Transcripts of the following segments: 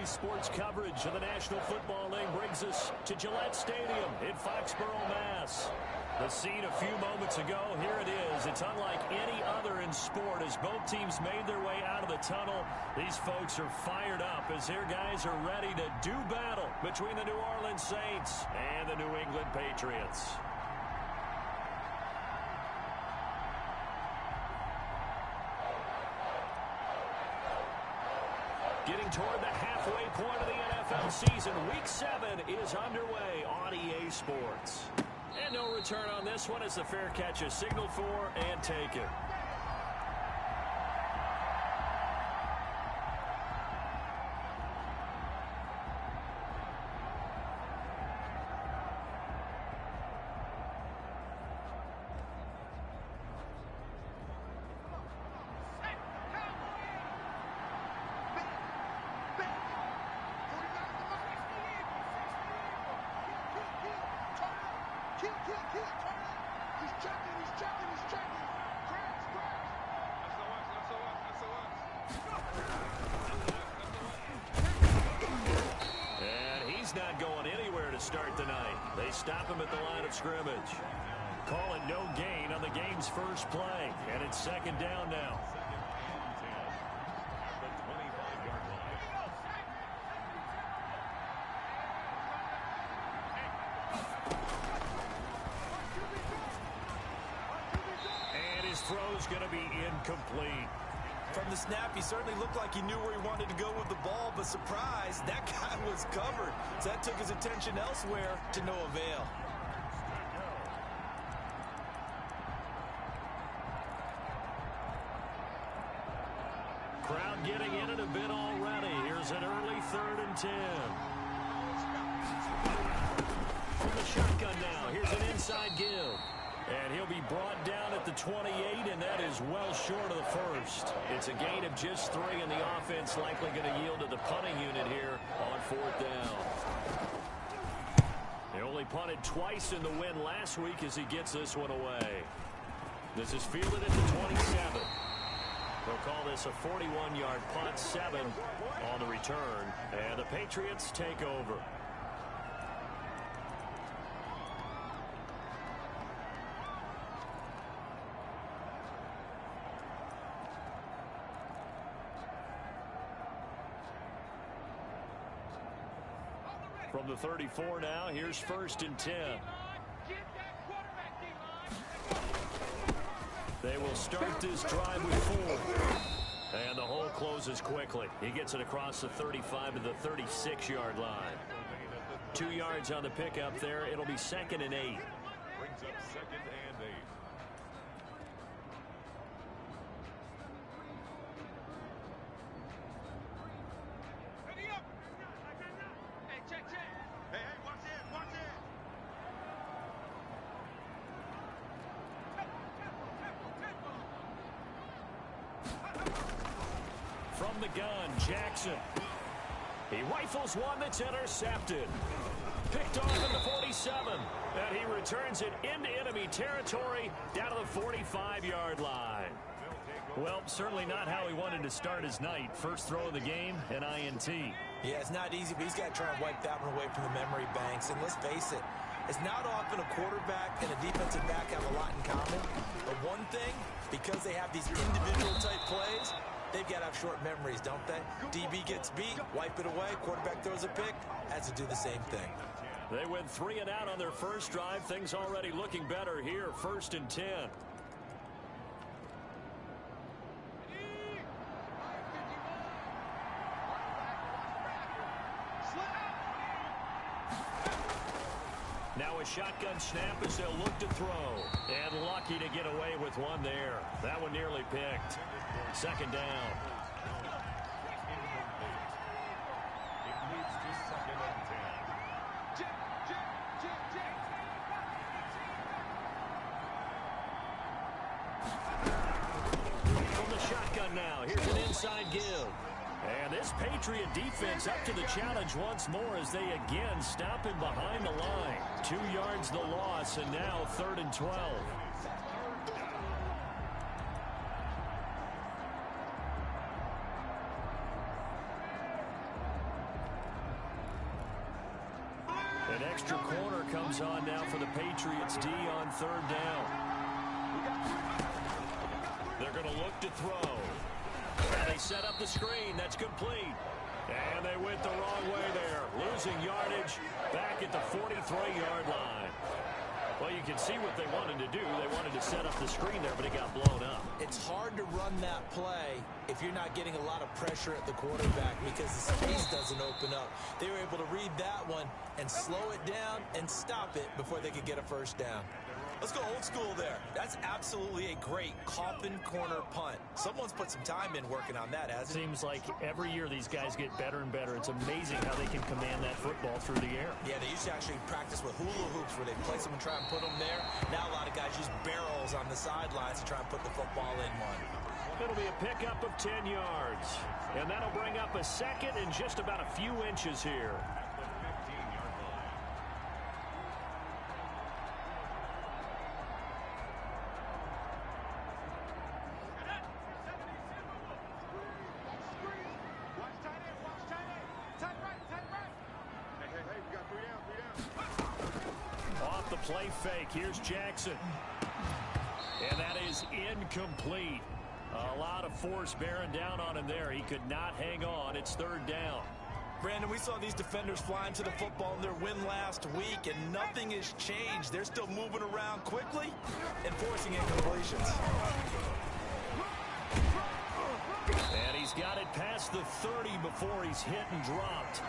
Sports coverage of the National Football League brings us to Gillette Stadium in Foxborough, Mass. The scene a few moments ago, here it is. It's unlike any other in sport as both teams made their way out of the tunnel. These folks are fired up as their guys are ready to do battle between the New Orleans Saints and the New England Patriots. Getting toward the halfway point of the NFL season, Week 7 is underway on EA Sports. And no return on this one as the fair catch is signaled for and taken. Not going anywhere to start the night. They stop him at the line of scrimmage. Call it no gain on the game's first play, and it's second down now. And his throw's going to be incomplete. From the snap, he certainly looked like he knew where he wanted to go with the ball, but surprise, that guy was covered. So that took his attention elsewhere to no avail. Crowd getting in it a bit already. Here's an early 3rd and 10. From the shotgun now, here's an inside give. And he'll be brought down at the 28, and that is well short of the first. It's a gain of just 3, and the offense likely going to yield to the punting unit here on 4th down. He only punted twice in the win last week as he gets this one away. This is fielded at the 27. They'll call this a 41-yard punt, 7 on the return, and the Patriots take over. From the 34 now, here's 1st and 10. They will start this drive with 4. And the hole closes quickly. He gets it across the 35 to the 36-yard line. 2 yards on the pickup there. It'll be 2nd and 8. Brings up 2nd and 8. From the gun, Jackson. He rifles one that's intercepted. Picked off at the 47. And he returns it into enemy territory down to the 45-yard line. Well, certainly not how he wanted to start his night. First throw of the game, an INT. Yeah, it's not easy, but he's got to try and wipe that one away from the memory banks. And let's face it, it's not often a quarterback and a defensive back have a lot in common. But one thing, because they have these individual type plays, they've got to have short memories, don't they? DB gets beat, wipe it away, quarterback throws a pick, has to do the same thing. They went 3 and out on their first drive. Things already looking better here. 1st and 10. Now a shotgun snap as they'll look to throw. And lucky to get away with one there. That one nearly picked. 2nd down. It leads to 2nd and 10. From the shotgun now, here's an inside give. And this Patriot defense up to the challenge once more as they again stop him behind the line. 2 yards the loss, and now 3rd and 12. extra corner comes on now for the Patriots D on third down. They're going to look to throw. And they set up the screen. That's complete. And they went the wrong way there. Losing yardage back at the 43-yard line. Well, you can see what they wanted to do. They wanted to set up the screen there, but it got blown up. It's hard to run that play if you're not getting a lot of pressure at the quarterback because the space doesn't open up. They were able to read that one and slow it down and stop it before they could get a first down. Let's go old school there. That's absolutely a great coffin corner punt. Someone's put some time in working on that, hasn't it? Seems like every year these guys get better and better. It's amazing how they can command that football through the air. Yeah, they used to actually practice with hula hoops where they place them and try and put them there. Now a lot of guys use barrels on the sidelines to try and put the football in one. It'll be a pickup of 10 yards. And that'll bring up a second and just about a few inches here. Play fake. Here's Jackson. And that is incomplete. A lot of force bearing down on him there. He could not hang on. It's third down. Brandon, we saw these defenders flying to the football in their win last week, and nothing has changed. They're still moving around quickly and forcing incompletions. And he's got it past the 30 before he's hit and dropped.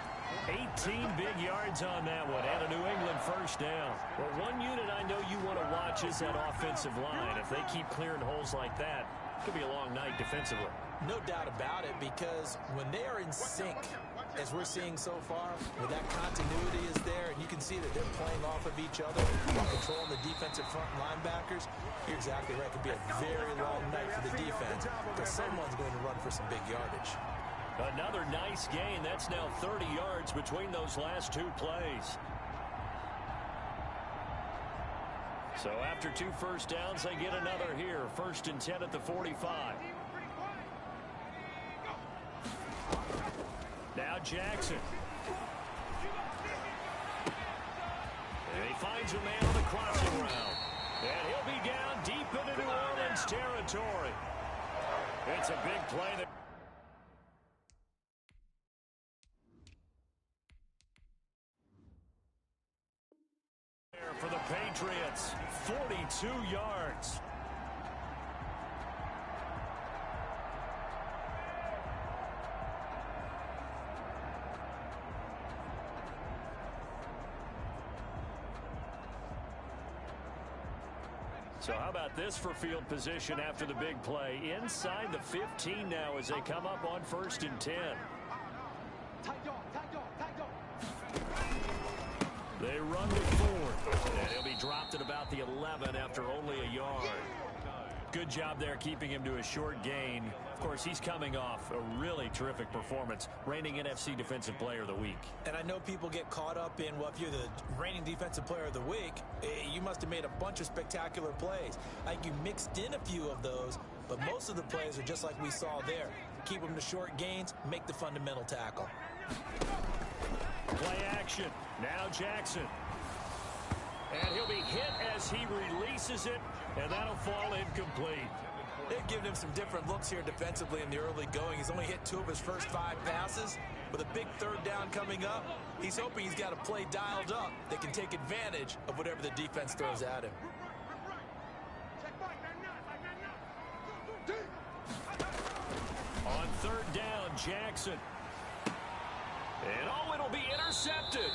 18 big yards on that one, and a New England first down. Well, one unit I know you want to watch is that offensive line. If they keep clearing holes like that, it could be a long night defensively. No doubt about it, because when they are in sync, as we're seeing so far, where that continuity is there, and you can see that they're playing off of each other while controlling the defensive front linebackers, you're exactly right. It could be a very long night for the defense, because someone's going to run for some big yardage. Another nice gain. That's now 30 yards between those last two plays. So after 2 first downs, they get another here. 1st and 10 at the 45. Now Jackson. And he finds a man on the crossing route. And he'll be down deep into New Orleans territory. It's a big play that for the Patriots, 42 yards. So how about this for field position after the big play? Inside the 15 now as they come up on 1st and 10. They run to Ford, and he'll be dropped at about the 11 after only a yard. Good job there keeping him to a short gain. Of course, he's coming off a really terrific performance, reigning NFC Defensive Player of the Week. And I know people get caught up in, well, if you're the reigning Defensive Player of the Week, you must have made a bunch of spectacular plays. I think you mixed in a few of those, but most of the plays are just like we saw there. Keep them to short gains, make the fundamental tackle. Play action. Now Jackson. And he'll be hit as he releases it, and that'll fall incomplete. They've given him some different looks here defensively in the early going. He's only hit 2 of his first 5 passes. With a big 3rd down coming up, he's hoping he's got a play dialed up that can take advantage of whatever the defense throws at him. On 3rd down, Jackson. And oh, it'll be intercepted.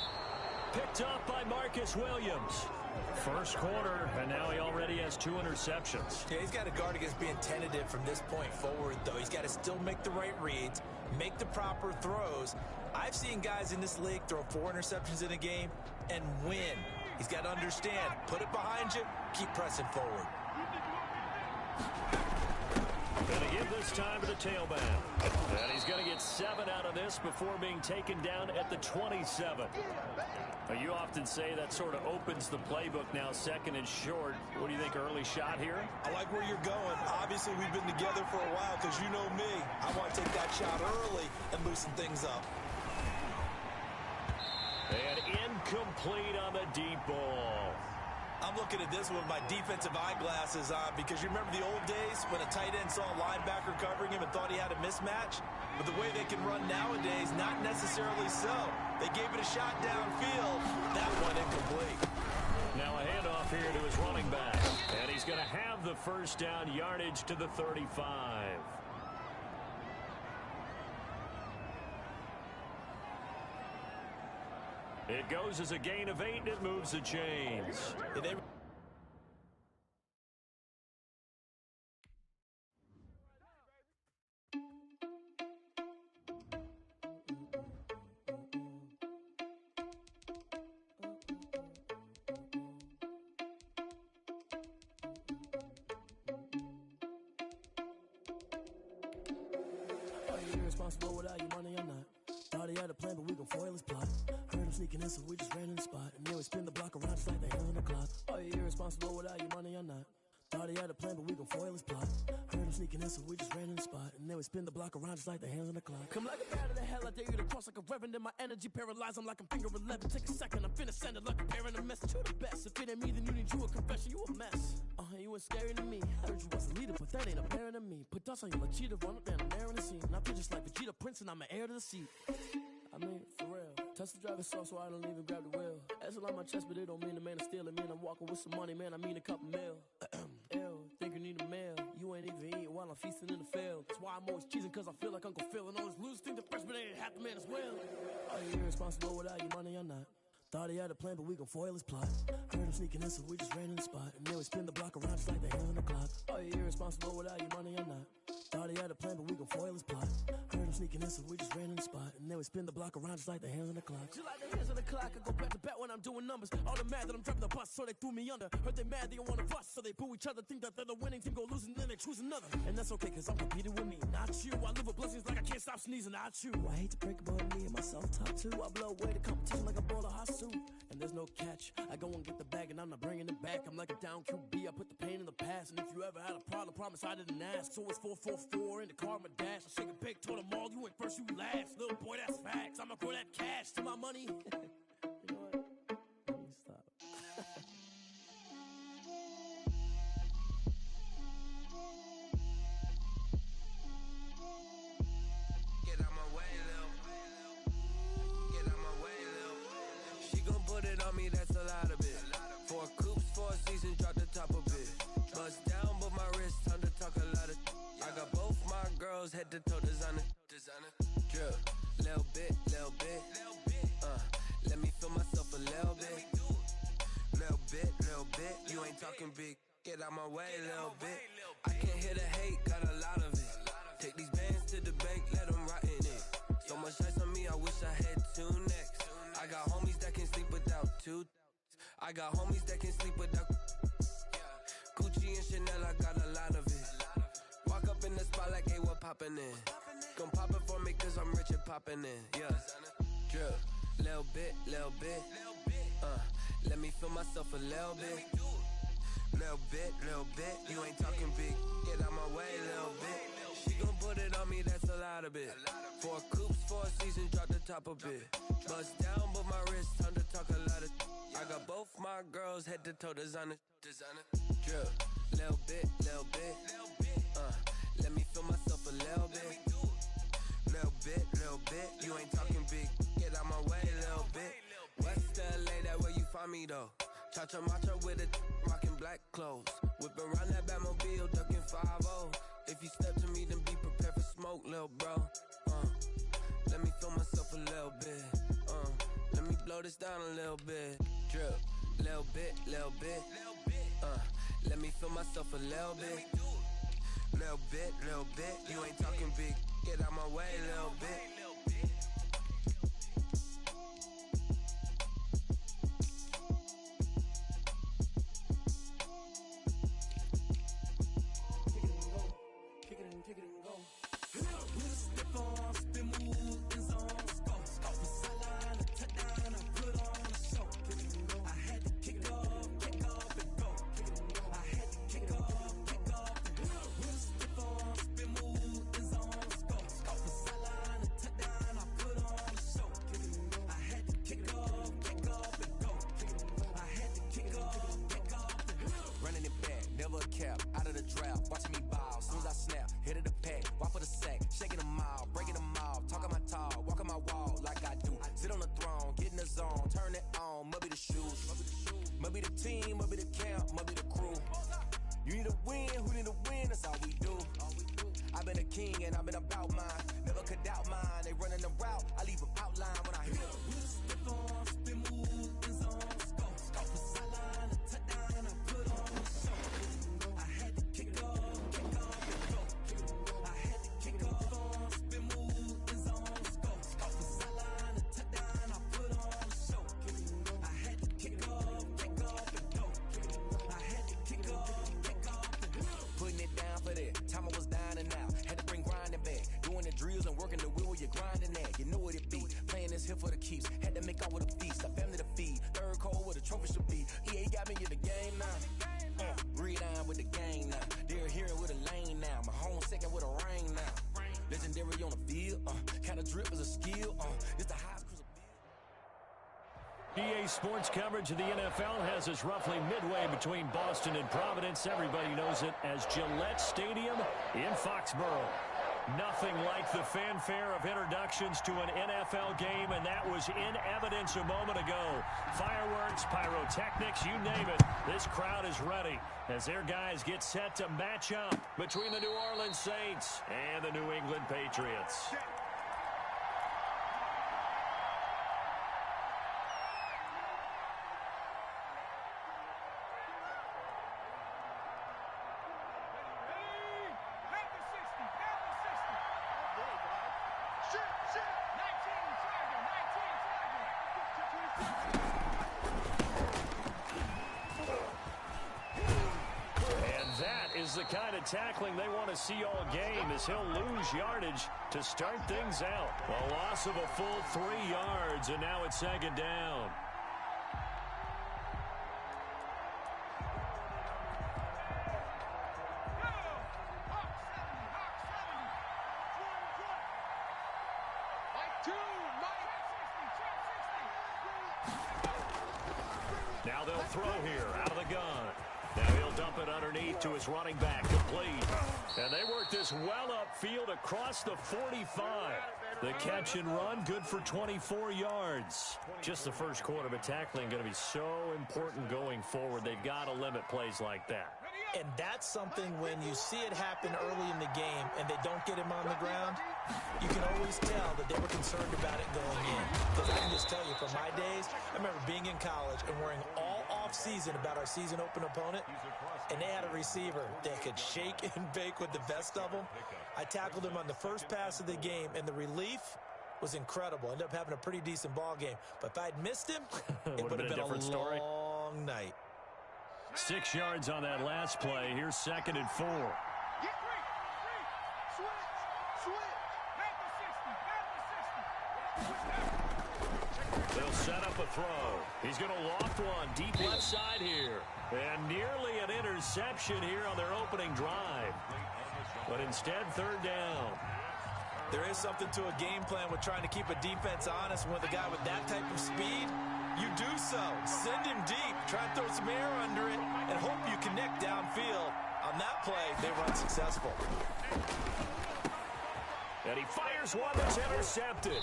Picked up by Marcus Williams. First quarter, and now he already has 2 interceptions. Yeah, he's got to guard against being tentative from this point forward, though. He's got to still make the right reads, make the proper throws. I've seen guys in this league throw 4 interceptions in a game and win. He's got to understand, put it behind you, keep pressing forward. Going to give this time to the tailback. And he's going to get 7 out of this before being taken down at the 27. Now, you often say that sort of opens the playbook now, 2nd and short. What do you think, early shot here? I like where you're going. Obviously, we've been together for a while because you know me. I want to take that shot early and loosen things up. And in Incomplete on the deep ball. I'm looking at this one with my defensive eyeglasses on because you remember the old days when a tight end saw a linebacker covering him and thought he had a mismatch? But the way they can run nowadays, not necessarily so. They gave it a shot downfield. That one incomplete. Now a handoff here to his running back. And he's going to have the first down, yardage to the 35. It goes as a gain of 8, and it moves the chains. Irresponsible without your money or not. Thought he had a plan, but we gon' foil his plot. Heard him sneaking in, so we just ran in the spot. And then we spin the block around just like the hands on the clock. Are you irresponsible without your money or not? Thought he had a plan, but we gon' foil his plot. Heard him sneaking in, so we just ran in the spot. And then we spin the block around just like the hands on the clock. Come like a bat of the hell, I dare you to cross like a reverend. And my energy paralyzed, I'm like I'm finger 11. Take a second, I'm finna send it like a parent a message. You the best, if it ain't me, then you need you a confession. You a mess, you ain't scary to me. Heard you was a leader, but that ain't apparent to me. Put dust on you like cheetah, run up and I'm there in the scene. And I feel just like Vegeta Prince and I'm an heir to the seat. I mean, for real. Touch the driver's soft so I don't even grab the wheel. That's on my chest, but it don't mean the man is stealing. Man, I'm walking with some money, man, I mean a couple mil. Ew, think you need a meal. You ain't even eating while I'm feasting in the field. That's why I'm always cheesing, cause I feel like Uncle Phil. And always lose, think the freshman ain't half the man as well. Are you irresponsible without your money or not? Thought he had a plan, but we gon' foil his plot. Heard him sneaking in, so we just ran in the spot. And then we spin the block around just like the hands on the clock. Are you irresponsible without your money or not? Thought he had a plan, but we gon' foil his plot. Heard him sneaking in, so we just ran in the spot. And then we spin the block around just like the hands on the clock. Just like the hands on the clock, I go back to back when I'm doing numbers. All the mad that I'm driving the bus, so they threw me under. Heard they mad, they don't wanna bust, so they boo each other. Think that they're the winning team, go losing, then they choose another. And that's okay, cause I'm competing with me, not you. I live with blessings like I can't stop sneezing, not you. I hate to break it, but me and myself top two. I blow away the competition like a ball of hot soup. And there's no catch. I go and get the bag and I'm not bringing it back. I'm like a down QB, I put the pain in the past. And if you ever had a problem, promise I didn't ask. So it's 4-4-4 in the car, my dash. I shake a big, told them all, you ain't first, you last. Little boy, that's facts. I'ma throw that cash to my money. You know what? Let me stop. Get out my way, Lil. Get out my way, Lil. She gon' put it on me, that's a lot of it. 4 coops, 4 seasons, drop the top of it. Bust down, but my wrist, time to talk a lot of. I got both my girls, head to toe designer. Drip, little bit. Let me feel myself a little bit. Little bit. You ain't talking big. Get out my way, little bit. I can't hear the hate, got a lot of it. Take these bands to the bank, let them rot in it. So much ice on me, I wish I had 2 necks. I got homies that can sleep without 2. I got homies that can sleep without. Gucci and Chanel, I got a lot of it. Walk up in the spot like, hey, what poppin' in? Gon' pop it for me cause I'm rich and poppin' in, yeah. Drip, little bit. Let me feel myself a little bit. Little bit. You ain't talking big. Get out my way, little bit. She gon' put it on me, that's a lot of it. 4 coops, 4 seasons, drop the top a bit. Bust down, but my wrist, time to talk a lot of. I got both my girls, head to toe designer. Drip, little bit. Let me feel myself a little bit. Little bit. You ain't talking big. Get out my way, little bit. West LA, that where you find me though. Cha-cha matcha with a rockin' black clothes. Whip around that Batmobile, ducking 5-0. If you step to me, then be prepared for smoke, lil' bro. Let me feel myself a little bit. Let me blow this down a little bit. Drip, little bit. Let me feel myself a little bit. Little bit. You ain't talking big. Get out my way, little bit. never a cap. Out of the draft, watching me ball. Soon as I snap, hit of the pack, walk for the sack, shaking them all, breaking them all, talking my talk, walking my wall like I do. Sit on the throne, get in the zone, turn it on, must be the shoes, must be the team, must be the camp, must be the crew. You need a win, who need a win? That's all we do. I've been a king and I've been about mine. Never could doubt mine. They running the route. I leave them outline when I hear them. Step on, spin, move, in zone, scope. Scope for sideline, a touchdown, I put on the show. I had to kick off, and go. I had to kick off, spin, move, in zone, scope. Scope for sideline, a touchdown, I put on the show. I had to kick off, and go. I had to kick off, and go. Putting it down for that. Time I was down and out. Had to bring grinding back. Doing the drills and working the wheel where you're grinding at. You know what it be. Playing this here for the keeps. Had to make out with a feast. A family to feed. Third cold where the trophy should be. EA got me in the game now. Read on with the gang now. They're hearing with a lane now. My home second with a ring now. Legendary on the field. Kind of drip is a skill. It's the highest cruiser. EA Sports coverage of the NFL has us roughly midway between Boston and Providence. Everybody knows it as Gillette Stadium in Foxborough. Nothing like the fanfare of introductions to an NFL game, and that was in evidence a moment ago. Fireworks, pyrotechnics, you name it. This crowd is ready as their guys get set to match up between the New Orleans Saints and the New England Patriots. The kind of tackling they want to see all game as he'll lose yardage to start things out. A loss of a full 3 yards, and now it's second down. Now they'll throw here out of the gun. Now he'll dump it underneath to his running back, complete. And they work this well upfield across the 45. The catch and run, good for 24 yards. Just the first quarter, but tackling going to be so important going forward. They've got to limit plays like that. And that's something when you see it happen early in the game and they don't get him on the ground, you can always tell that they were concerned about it going in. Because I can just tell you, from my days, I remember being in college and worrying all off-season about our season open opponent, and they had a receiver that could shake and bake with the best of them. I tackled him on the first pass of the game, and the relief was incredible. Ended up having a pretty decent ball game. But if I'd missed him, it would have been a story. Long night. 6 yards on that last play. Here's 2nd and 4. They'll set up a throw. He's going to loft one deep left side here. And nearly an interception here on their opening drive. But instead, 3rd down. There is something to a game plan with trying to keep a defense honest. With a guy with that type of speed, you do so. Send him deep. Try and throw some air under it and hope you connect downfield. On that play, they run successful. And he fires one that's intercepted.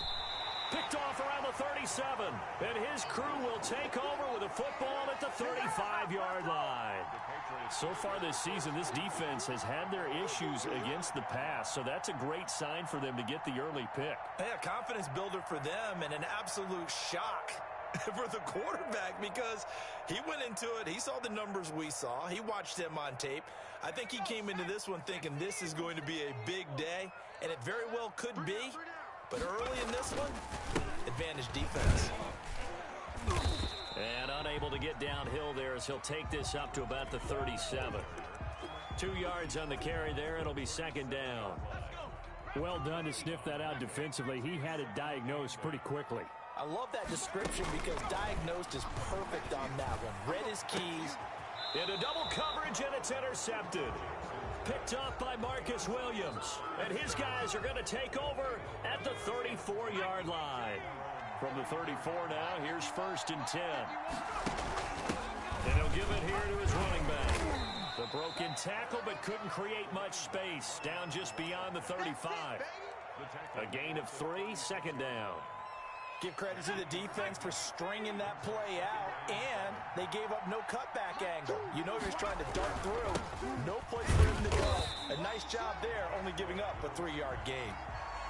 Picked off around the 37. And his crew will take over with a football at the 35-yard line. So far this season, this defense has had their issues against the pass, so that's a great sign for them to get the early pick. Yeah, confidence builder for them and an absolute shock for the quarterback because he went into it. He saw the numbers we saw. He watched them on tape. I think he came into this one thinking this is going to be a big day, and it very well could be. But early in this one, advantage defense. And unable to get downhill there as he'll take this up to about the 37. 2 yards on the carry there. It'll be 2nd down. Well done to sniff that out defensively. He had it diagnosed pretty quickly. I love that description because diagnosed is perfect on that one. Read his keys. Into double coverage, and it's intercepted. Picked up by Marcus Williams. And his guys are going to take over at the 34-yard line. From the 34 now, here's 1st and 10. And he'll give it here to his running back. The broken tackle, but couldn't create much space. Down just beyond the 35. A gain of 3, second down. Give credit to the defense for stringing that play out, and they gave up no cutback angle. You know you're trying to dart through. No place for him to go. A nice job there, only giving up a 3-yard gain.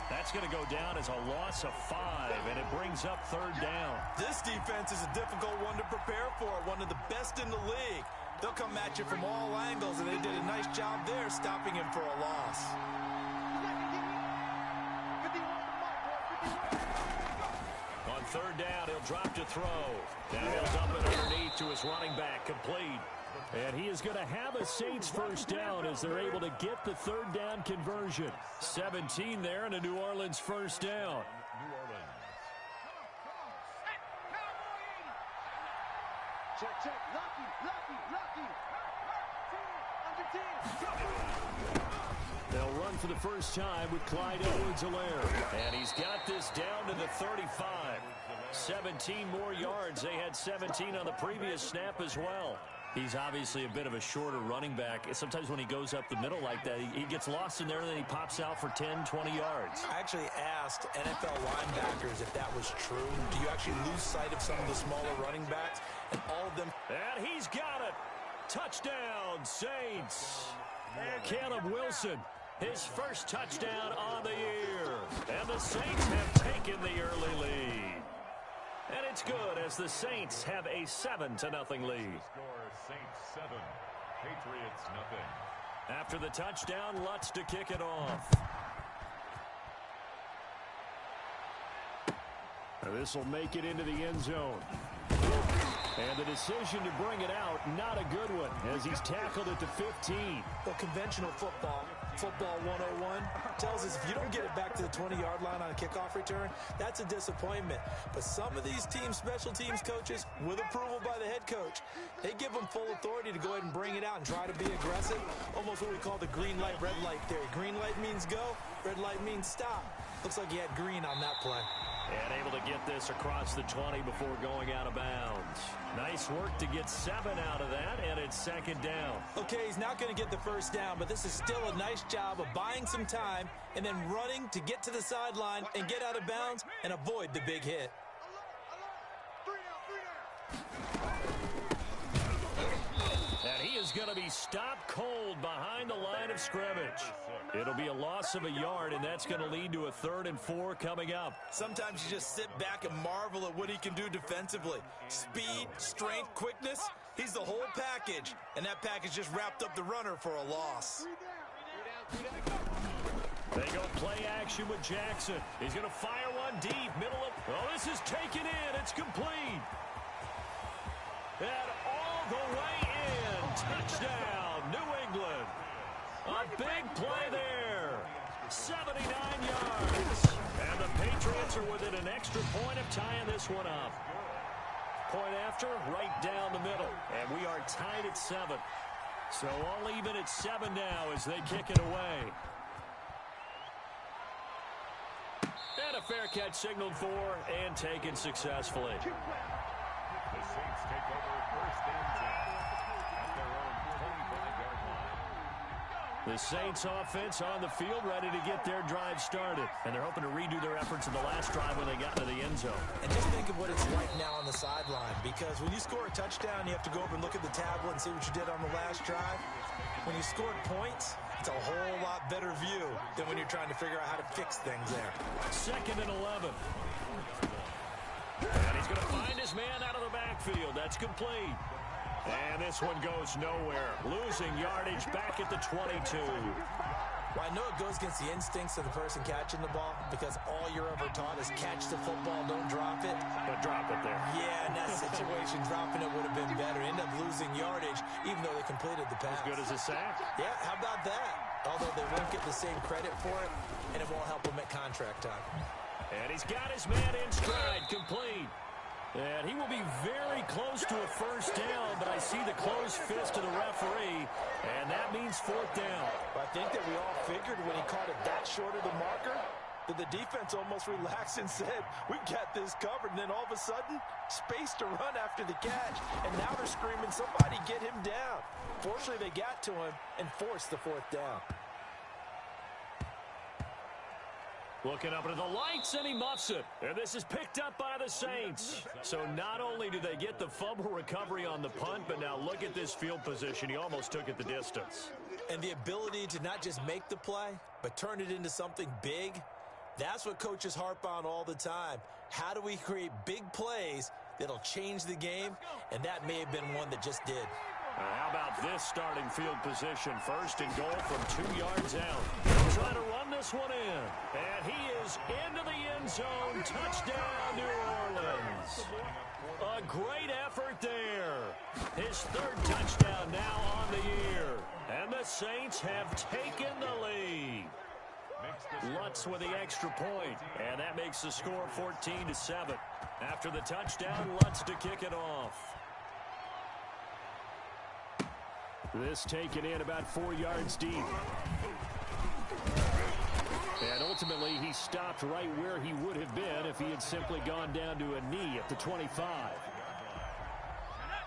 That's going to go down as a loss of 5, and it brings up third down. This defense is a difficult one to prepare for, one of the best in the league. They'll come at you from all angles, and they did a nice job there stopping him for a loss. On third down, he'll drop to throw. Now he'll dump it underneath to his running back, complete. And he is going to have a Saints first down as they're able to get the third down conversion. 17 there and a New Orleans first down. Check. Lucky. They'll run for the first time with Clyde Edwards-Helaire. And he's got this down to the 35. 17 more yards. They had 17 on the previous snap as well. He's obviously a bit of a shorter running back. Sometimes when he goes up the middle like that, he gets lost in there and then he pops out for 10, 20 yards. I actually asked NFL linebackers if that was true. Do you actually lose sight of some of the smaller running backs? And all of them. And he's got it. Touchdown, Saints. Caleb Wilson, his first touchdown on the year. And the Saints have taken the early lead. And it's good as the Saints have a 7-0 lead. Score Saints 7, Patriots nothing. After the touchdown, Lutz to kick it off. This will make it into the end zone. And the decision to bring it out, not a good one, as he's tackled at the 15. Well, conventional football 101, tells us if you don't get it back to the 20-yard line on a kickoff return, that's a disappointment. But some of these teams, special teams coaches, with approval by the head coach, they give them full authority to go ahead and bring it out and try to be aggressive. Almost what we call the green light, red light theory. Green light means go, red light means stop. Looks like he had green on that play. And able to get this across the 20 before going out of bounds. Nice work to get 7 out of that, and it's second down. Okay, he's not going to get the first down, but this is still a nice job of buying some time and then running to get to the sideline and get out of bounds and avoid the big hit. And he is going to be stopped cold behind the line of scrimmage. It'll be a loss of a yard, and that's going to lead to a 3rd and 4 coming up. Sometimes you just sit back and marvel at what he can do defensively. Speed, strength, quickness, he's the whole package. And that package just wrapped up the runner for a loss. They go play action with Jackson. He's going to fire one deep, middle of... Oh, this is taken in. It's complete. And all the way in. Touchdown, New England. A big play there. 79 yards. And the Patriots are within an extra point of tying this one up. Point after, right down the middle. And we are tied at 7. So all even at 7 now as they kick it away. And a fair catch signaled for and taken successfully. The Saints take over 1st and 10 at their own 25-yard line. The Saints offense on the field ready to get their drive started. And they're hoping to redo their efforts in the last drive when they got to the end zone. And just think of what it's like now on the sideline, because when you score a touchdown, you have to go over and look at the tablet and see what you did on the last drive. When you scored points, it's a whole lot better view than when you're trying to figure out how to fix things there. 2nd and 11. And he's going to find his man out of the backfield. That's complete. And this one goes nowhere. Losing yardage back at the 22. Well, I know it goes against the instincts of the person catching the ball, because all you're ever taught is catch the football, don't drop it. But drop it there. Yeah, in that situation, dropping it would have been better. End up losing yardage, even though they completed the pass. As good as a sack. Yeah, how about that? Although they won't get the same credit for it, and it won't help them at contract time. And he's got his man in stride, complete. And he will be very close to a first down, but I see the closed fist of the referee, and that means 4th down. But I think that we all figured when he caught it that short of the marker The defense almost relaxed and said, we've got this covered. And then all of a sudden, space to run after the catch. And now they're screaming, somebody get him down. Fortunately, they got to him and forced the fourth down. Looking up into the lights, and he muffs it. And this is picked up by the Saints. So not only do they get the fumble recovery on the punt, but now look at this field position. He almost took it the distance. And the ability to not just make the play, but turn it into something big, that's what coaches harp on all the time. How do we create big plays that'll change the game? And that may have been one that just did. How about this starting field position? First and goal from 2 yards out. He'll try to run this one in. And he is into the end zone. Touchdown, New Orleans. A great effort there. His third touchdown now on the year. And the Saints have taken the lead. Lutz with the extra point, and that makes the score 14-7. After the touchdown, Lutz to kick it off. This taken in about 4 yards deep. And ultimately, he stopped right where he would have been if he had simply gone down to a knee at the 25.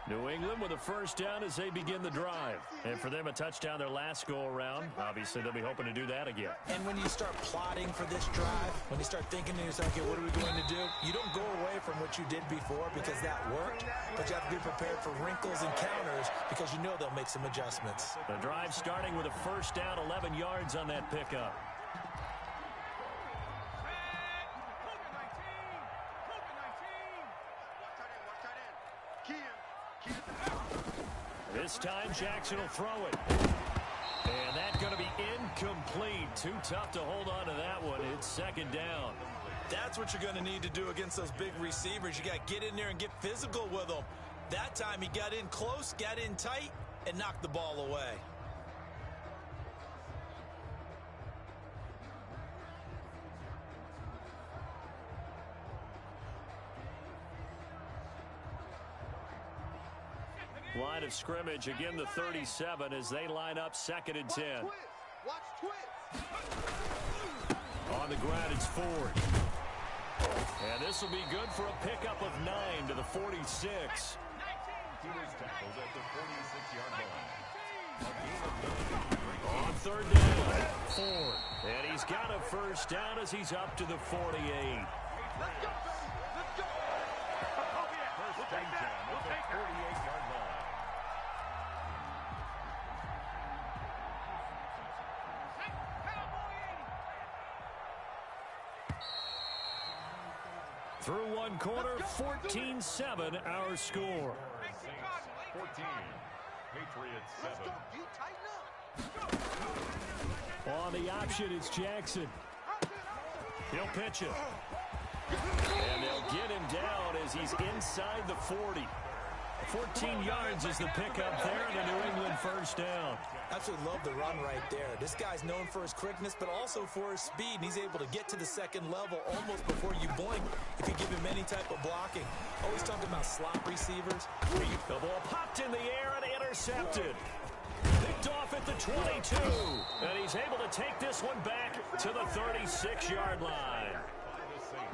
New England with a first down as they begin the drive. And for them, a touchdown their last go-around. Obviously, they'll be hoping to do that again. And when you start plotting for this drive, when you start thinking to yourself, okay, what are we going to do? You don't go away from what you did before because that worked, but you have to be prepared for wrinkles and counters because you know they'll make some adjustments. The drive starting with a first down, 11 yards on that pickup. This time, Jackson will throw it. And that's going to be incomplete. Too tough to hold on to that one. It's second down. That's what you're going to need to do against those big receivers. You got to get in there and get physical with them. That time he got in close, got in tight, and knocked the ball away. Line of scrimmage, again the 37 as they line up second and 10. Watch twist. On the ground, it's Ford. And this will be good for a pickup of 9 to the 46. He was tackled at the 46-yard line. On third down, Ford. And he's got a first down as he's up to the 48. Let's go, baby. Let's go. First down at the 48-yard line. Through one quarter, 14-7 our score. Saints 14, Patriots 7. Let's go. D, tighten up. On the option, it's Jackson. He'll pitch it. And they'll get him down as he's inside the 40. 14 yards is the pickup there, and a New England first down. Absolutely love the run right there. This guy's known for his quickness, but also for his speed. And he's able to get to the second level almost before you blink if you give him any type of blocking. Always talking about slot receivers. The ball popped in the air and intercepted. Picked off at the 22. And he's able to take this one back to the 36-yard line.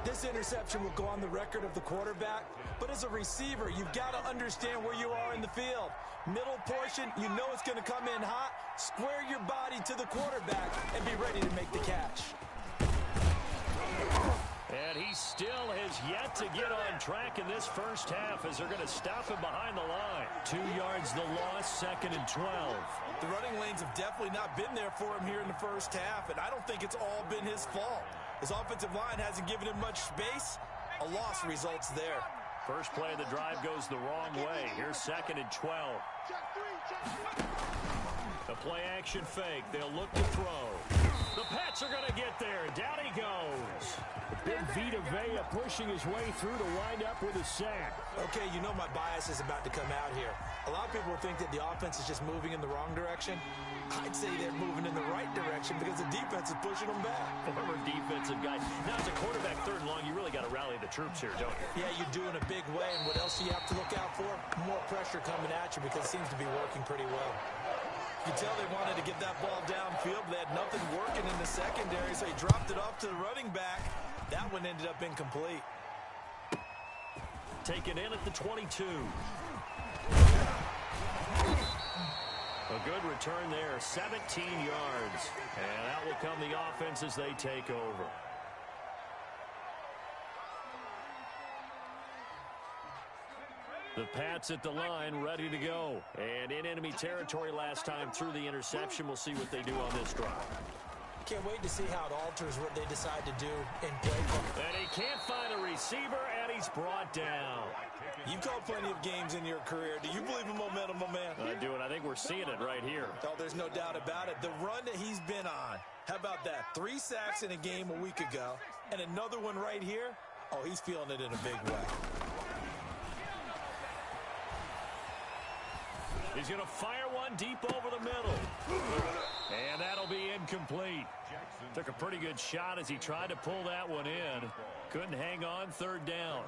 This interception will go on the record of the quarterback, but as a receiver, you've got to understand where you are in the field. Middle portion, you know it's going to come in hot. Square your body to the quarterback and be ready to make the catch. And he still has yet to get on track in this first half as they're going to stop him behind the line. 2 yards the loss, second and 12. The running lanes have definitely not been there for him here in the first half, and I don't think it's all been his fault. His offensive line hasn't given him much space. A loss results there. First play of the drive goes the wrong way. Here's second and 12. The play action fake. They'll look to throw. The Pats are going to get there. Down he goes. Big Vita Vea pushing his way through to wind up with a sack. Okay, you know my bias is about to come out here. A lot of people think that the offense is just moving in the wrong direction. I'd say they're moving in the right direction because the defense is pushing them back. Former defensive guy. Now, as a quarterback, third and long, you really got to rally the troops here, don't you? Yeah, you do in a big way. And what else do you have to look out for? More pressure coming at you because it seems to be working pretty well. You can tell they wanted to get that ball downfield. They had nothing working in the secondary, so he dropped it off to the running back. That one ended up incomplete. Taken in at the 22. A good return there, 17 yards. And out will come the offense as they take over. The Pats at the line, ready to go. And in enemy territory last time through the interception. We'll see what they do on this drive. Can't wait to see how it alters what they decide to do in play. And he can't find a receiver, and he's brought down. You've called plenty of games in your career. Do you believe in momentum, my man? I do, and I think we're seeing it right here. Oh, there's no doubt about it. The run that he's been on. How about that? 3 sacks in a game a week ago, and another one right here. Oh, he's feeling it in a big way. He's going to fire one deep over the middle. And that'll be incomplete. Took a pretty good shot as he tried to pull that one in. Couldn't hang on, third down.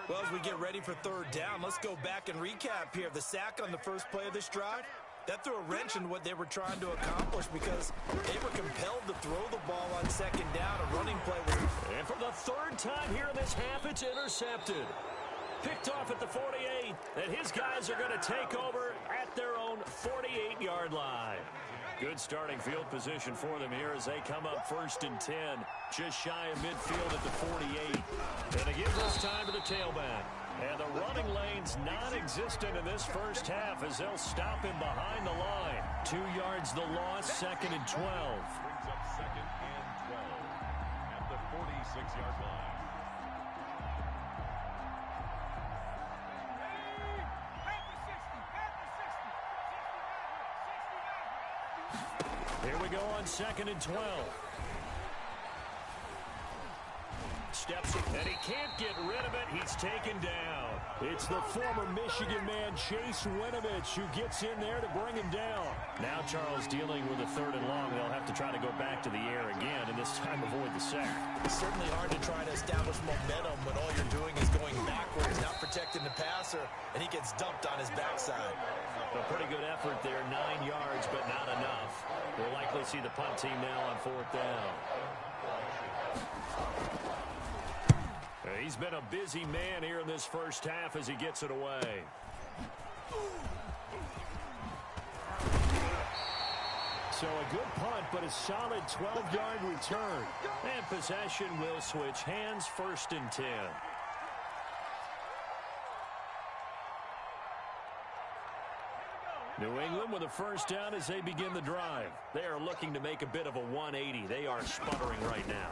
Well, as we get ready for third down, let's go back and recap here. The sack on the first play of this drive, that threw a wrench in what they were trying to accomplish because they were compelled to throw the ball on second down. A running play was... And for the third time here in this half, it's intercepted. Picked off at the 48, and his guys are going to take over at their own 48-yard line. Good starting field position for them here as they come up 1st and 10, just shy of midfield at the 48. And it gives us time to the tailback. And the running lane's non-existent in this first half as they'll stop him behind the line. 2 yards the loss, 2nd and 12. Brings up 2nd and 12 at the 46-yard line. Here we go on 2nd and 12. Steps, and he can't get rid of it. He's taken down. It's the former Michigan man, Chase Winovich, who gets in there to bring him down. Now Charles dealing with a 3rd and long. They'll have to try to go back to the air again, and this time avoid the sack. It's certainly hard to try to establish momentum when all you're doing is going backwards, not protecting the passer, and he gets dumped on his backside. A pretty good effort there, 9 yards, but not enough. We'll likely see the punt team now on 4th down. He's been a busy man here in this first half as he gets it away. So a good punt, but a solid 12-yard return. And possession will switch hands, 1st and 10. New England with a first down as they begin the drive. They are looking to make a bit of a 180. They are sputtering right now.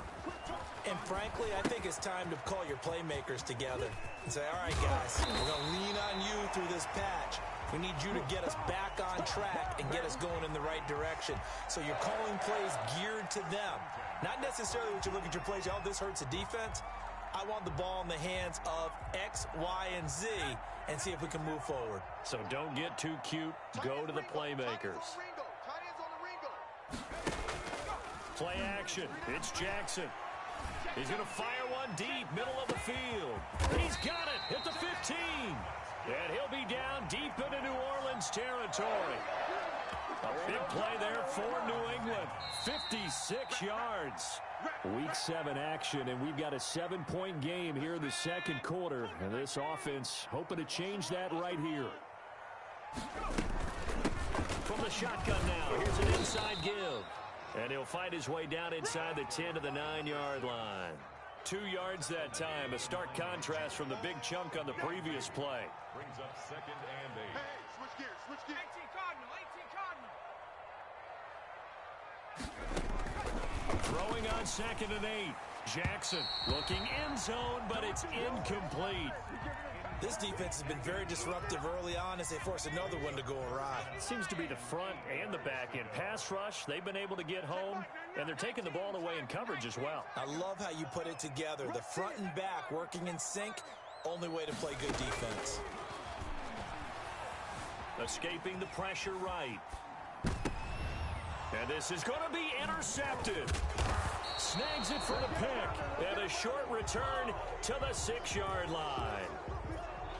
And frankly, I think it's time to call your playmakers together and say, all right, guys, we're going to lean on you through this patch. We need you to get us back on track and get us going in the right direction. So you're calling plays geared to them. Not necessarily what you look at your plays, oh, this hurts the defense. I want the ball in the hands of X, Y, and Z and see if we can move forward. So don't get too cute. Go to the playmakers. Play action. It's Jackson. He's going to fire one deep, middle of the field. He's got it at the 15. And he'll be down deep into New Orleans territory. A big play there for New England. 56 yards. Week 7 action, and we've got a 7-point game here in the second quarter. And this offense hoping to change that right here. From the shotgun now, here's an inside give. And he'll fight his way down inside the 10 to the 9-yard line. 2 yards that time, a stark contrast from the big chunk on the previous play. Brings up 2nd and 8. Hey, switch gears, switch gears. 18 Cardinal, 18 Cardinal. Throwing on 2nd and 8. Jackson looking end zone, but it's incomplete. This defense has been very disruptive early on as they force another one to go awry. Seems to be the front and the back end. Pass rush, they've been able to get home, and they're taking the ball away in coverage as well. I love how you put it together. The front and back working in sync, only way to play good defense. Escaping the pressure right. And this is going to be intercepted. Snags it for the pick. And a short return to the 6-yard line.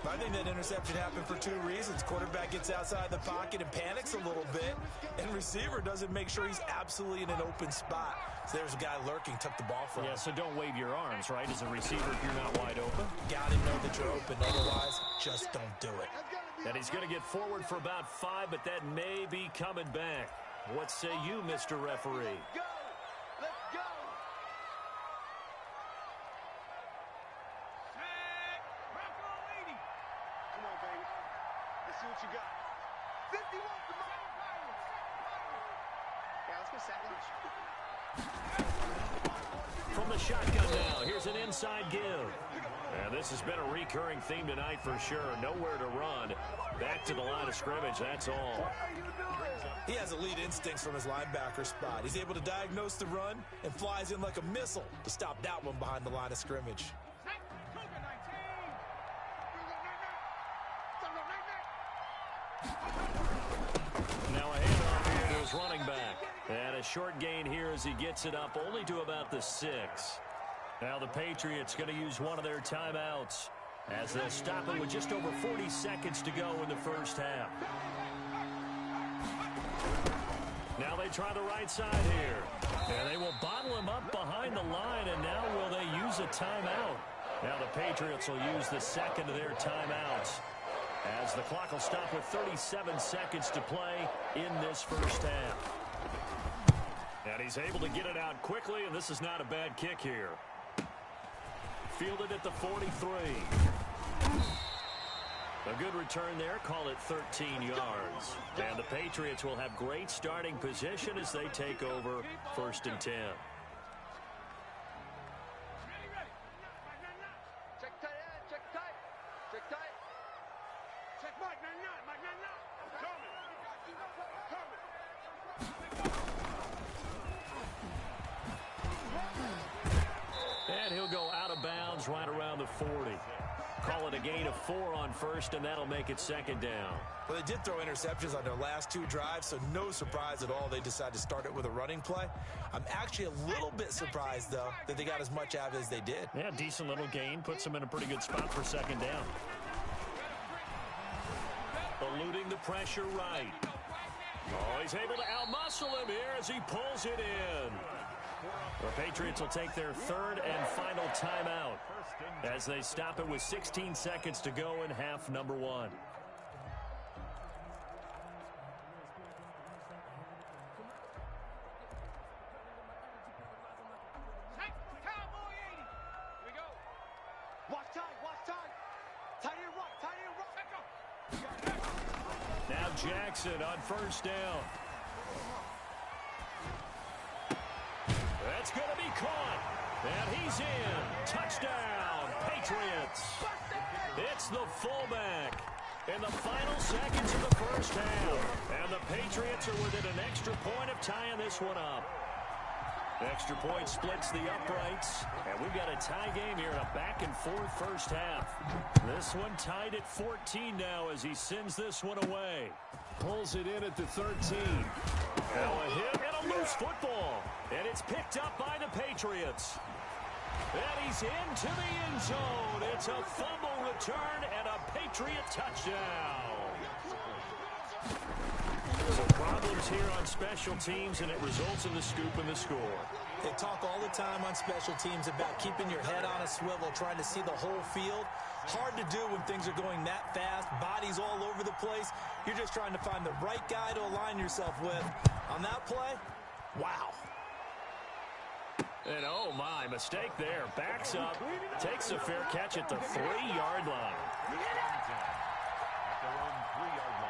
I think that interception happened for two reasons. Quarterback gets outside the pocket and panics a little bit, and receiver doesn't make sure he's absolutely in an open spot. So there's a guy lurking, took the ball from him. Yeah, so don't wave your arms, right, as a receiver if you're not wide open. Got to know that you're open. Otherwise, just don't do it. And he's going to get forward for about 5, but that may be coming back. What say you, Mr. Referee? Go! Let's go! Come on, baby. Let's see what you got. 51, come on! Yeah, let's go sack lunch. From the shotgun now, here's an inside give. And this has been a recurring theme tonight for sure. Nowhere to run. Back to the line of scrimmage, that's all. He has elite instincts from his linebacker spot. He's able to diagnose the run and flies in like a missile to stop that one behind the line of scrimmage. Now a handoff here to his running back. And a short gain here as he gets it up only to about the 6. Now the Patriots going to use one of their timeouts as they'll stop it with just over 40 seconds to go in the first half. Now they try the right side here. And they will bottle him up behind the line, and now will they use a timeout? Now the Patriots will use the second of their timeouts as the clock will stop with 37 seconds to play in this first half. And he's able to get it out quickly, and this is not a bad kick here. Fielded at the 43. A good return there, call it 13 yards. And the Patriots will have great starting position as they take over 1st and 10. Check tight end, check tight. Check tight. Check Mike, Mike, And he'll go out of bounds right around the 40. Call it a gain of 4 on first, and that'll make it 2nd down. Well, they did throw interceptions on their last 2 drives, so no surprise at all they decided to start it with a running play. I'm actually a little bit surprised, though, that they got as much out as they did. Yeah, decent little gain. Puts them in a pretty good spot for 2nd down. Eluding the pressure right. Oh, he's able to outmuscle him here as he pulls it in. The Patriots will take their 3rd and final timeout as they stop it with 16 seconds to go in half number 1. Watch time. Tight end right. Now Jackson on 1st down. That's going to be caught. And he's in. Touchdown, Patriots. It's the fullback in the final seconds of the first half. And the Patriots are within an extra point of tying this one up. Extra point splits the uprights. And we've got a tie game here in a back-and-forth first half. This one tied at 14 now as he sends this one away. Pulls it in at the 13. Now a hit and a loose football. And it's picked up by the Patriots. And he's into the end zone. It's a fumble return and a Patriot touchdown. So problems here on special teams, and it results in the scoop and the score. They talk all the time on special teams about keeping your head on a swivel, trying to see the whole field. Hard to do when things are going that fast, bodies all over the place. You're just trying to find the right guy to align yourself with. On that play, wow. And oh my, mistake there. Backs up, takes a fair catch at the 3-yard line. At their own 3-yard line.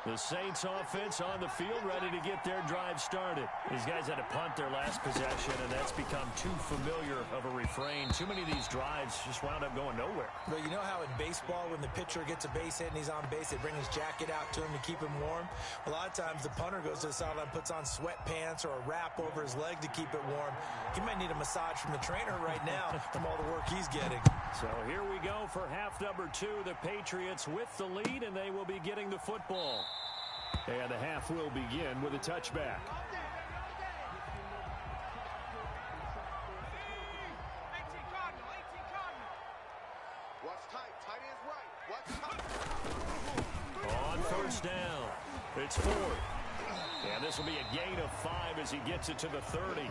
The Saints offense on the field, ready to get their drive started. These guys had to punt their last possession, and that's become too familiar of a refrain. Too many of these drives just wound up going nowhere. Well, you know how in baseball, when the pitcher gets a base hit and he's on base, they bring his jacket out to him to keep him warm? A lot of times the punter goes to the sideline, puts on sweatpants or a wrap over his leg to keep it warm. He might need a massage from the trainer right now from all the work he's getting. So here we go for half number 2. The Patriots with the lead, and they will be getting the football. And the half will begin with a touchback. It's Ford. And this will be a gain of 5 as he gets it to the 30.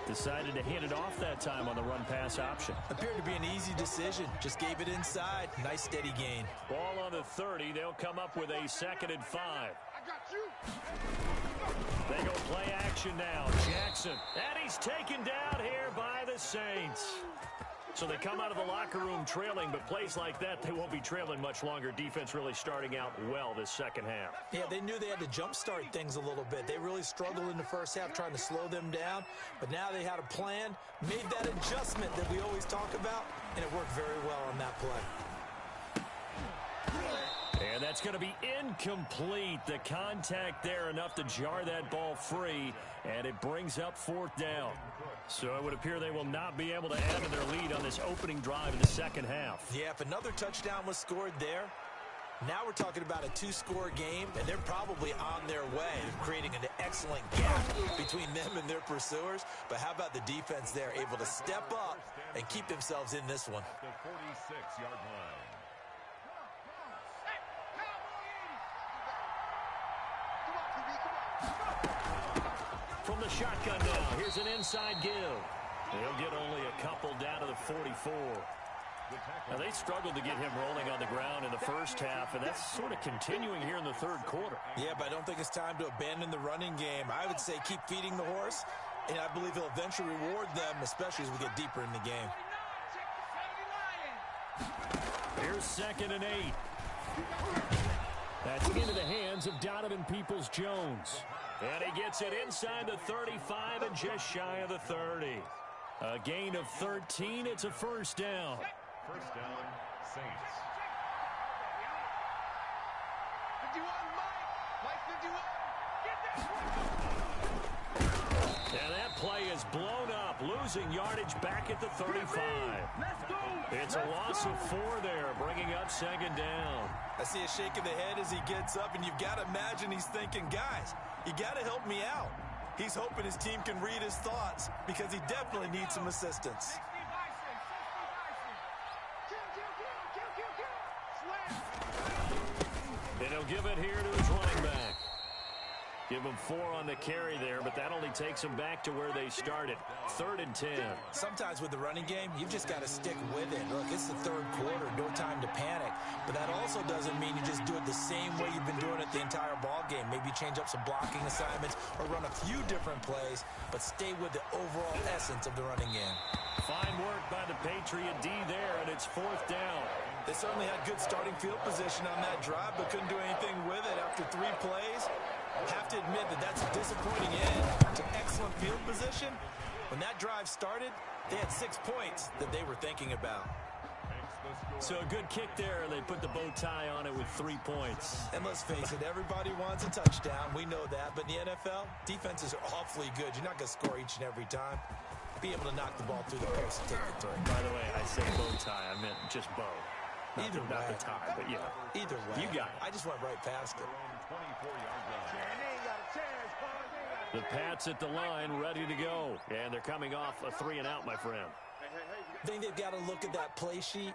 Decided to hand it off that time on the run-pass option. Appeared to be an easy decision. Just gave it inside. Nice steady gain. Ball on the 30. They'll come up with a 2nd and 5. They go play action now. Jackson. And he's taken down here by the Saints. So they come out of the locker room trailing, but plays like that, they won't be trailing much longer. Defense really starting out well this second half. Yeah, they knew they had to jumpstart things a little bit. They really struggled in the first half trying to slow them down, but now they had a plan, made that adjustment that we always talk about, and it worked very well on that play. And that's going to be incomplete. The contact there enough to jar that ball free, and it brings up 4th down. So it would appear they will not be able to add to their lead on this opening drive in the second half. Yeah, if another touchdown was scored there, now we're talking about a 2-score game, and they're probably on their way of creating an excellent gap between them and their pursuers. But how about the defense there, able to step up and keep themselves in this one? The 46-yard line. From the shotgun now, here's an inside give. They'll get only a couple down to the 44. Now, they struggled to get him rolling on the ground in the first half, and that's sort of continuing here in the third quarter. Yeah, but I don't think it's time to abandon the running game. I would say keep feeding the horse, and I believe he'll eventually reward them, especially as we get deeper in the game. Here's 2nd and 8. That's into the hands of Donovan Peoples-Jones. And he gets it inside the 35 and just shy of the 30. A gain of 13. It's a 1st down. First down, Saints. 51, Mike 51. Get that. And that play is blown up, losing yardage back at the 35. It's a loss of 4 there, bringing up 2nd down. I see a shake of the head as he gets up, and you've got to imagine he's thinking, guys, you got to help me out. He's hoping his team can read his thoughts because he definitely needs some assistance. And he'll give it here to his running back. Give him 4 on the carry there, but that only takes them back to where they started. 3rd and 10. Sometimes with the running game, you've just got to stick with it. Look, it's the third quarter, no time to panic. But that also doesn't mean you just do it the same way you've been doing it the entire ball game. Maybe change up some blocking assignments or run a few different plays, but stay with the overall essence of the running game. Fine work by the Patriot D there, and it's 4th down. They certainly had good starting field position on that drive, but couldn't do anything with it after 3 plays. I have to admit that that's a disappointing end to excellent field position. When that drive started, they had 6 points that they were thinking about. So a good kick there, and they put the bow tie on it with 3 points. And let's face it, everybody wants a touchdown. We know that. But in the NFL, defenses are awfully good. You're not going to score each and every time. Be able to knock the ball through the post and take the throw. By the way, I say bow tie. I meant just bow. Not the tie, but yeah. Either way. You got it. I just went right past it. 24-yard line. The Pats at the line, ready to go. And they're coming off a 3-and-out, my friend. I think they've got to look at that play sheet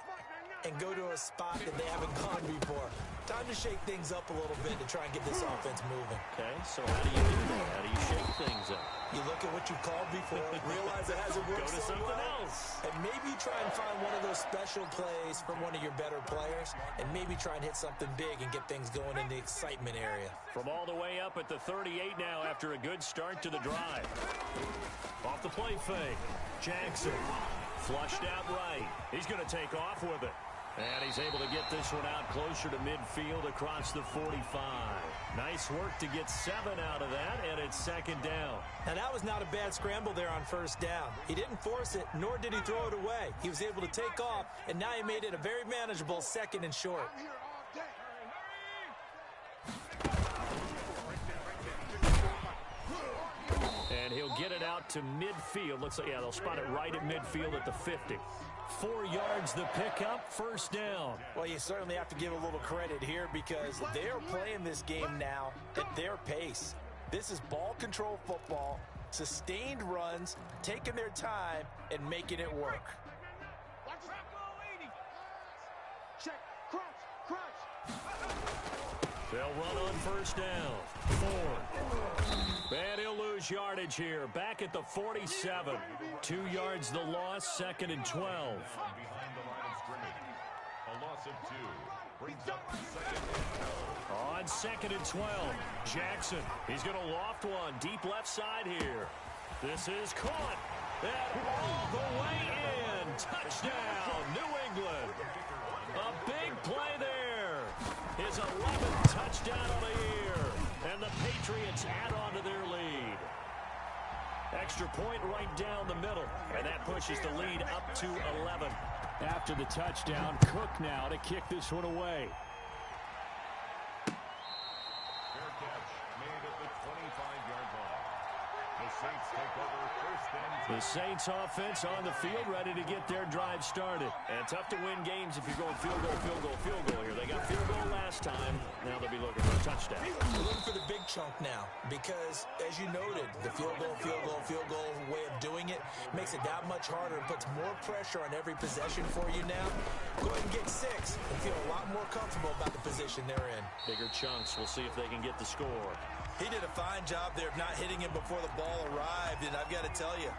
and go to a spot that they haven't gone before. Time to shake things up a little bit to try and get this offense moving. Okay, so how do you do that? How do you shake things up? You look at what you called before, realize it hasn't worked Go to so something well, else. and maybe try and find one of those special plays from one of your better players, and maybe try and hit something big and get things going in the excitement area. From all the way up at the 38 now after a good start to the drive. Off the play fake. Jackson flushed out right. He's going to take off with it. And he's able to get this one out closer to midfield across the 45. Nice work to get 7 out of that, and it's 2nd down. Now, that was not a bad scramble there on 1st down. He didn't force it, nor did he throw it away. He was able to take off, and now he made it a very manageable 2nd and short. And he'll get it out to midfield. Looks like, yeah, they'll spot it right at midfield at the 50. 4 yards the pickup, 1st down. Well, you certainly have to give a little credit here because they're playing this game now at their pace. This is ball control football, sustained runs, taking their time, and making it work. Check, crunch. They'll run on first down. Ford. And he'll lose yardage here. Back at the 47. 2 yards the loss, 2nd and 12. Behind the line of scrimmage. A loss of 2. Brings up 2nd and 12. On 2nd and 12. Jackson. He's going to loft one. Deep left side here. This is caught. And all the way in. Touchdown, New England. A big play there. His 11th touchdown of the year. And the Patriots add on to their lead. Extra point right down the middle. And that pushes the lead up to 11. After the touchdown, Cook now to kick this one away. Fair catch made at the 25-yard line. The Saints take over first and 10. The Saints offense on the field, ready to get their drive started. And tough to win games if you're going field goal, field goal, field goal here. They got field goal last time. Now they'll be looking for a touchdown. We're looking for the big chunk now because, as you noted, the field goal way of doing it makes it that much harder and puts more pressure on every possession for you now. Go ahead and get 6 and feel a lot more comfortable about the position they're in. Bigger chunks. We'll see if they can get the score. He did a fine job there of not hitting him before the ball arrived, and I've got to tell you,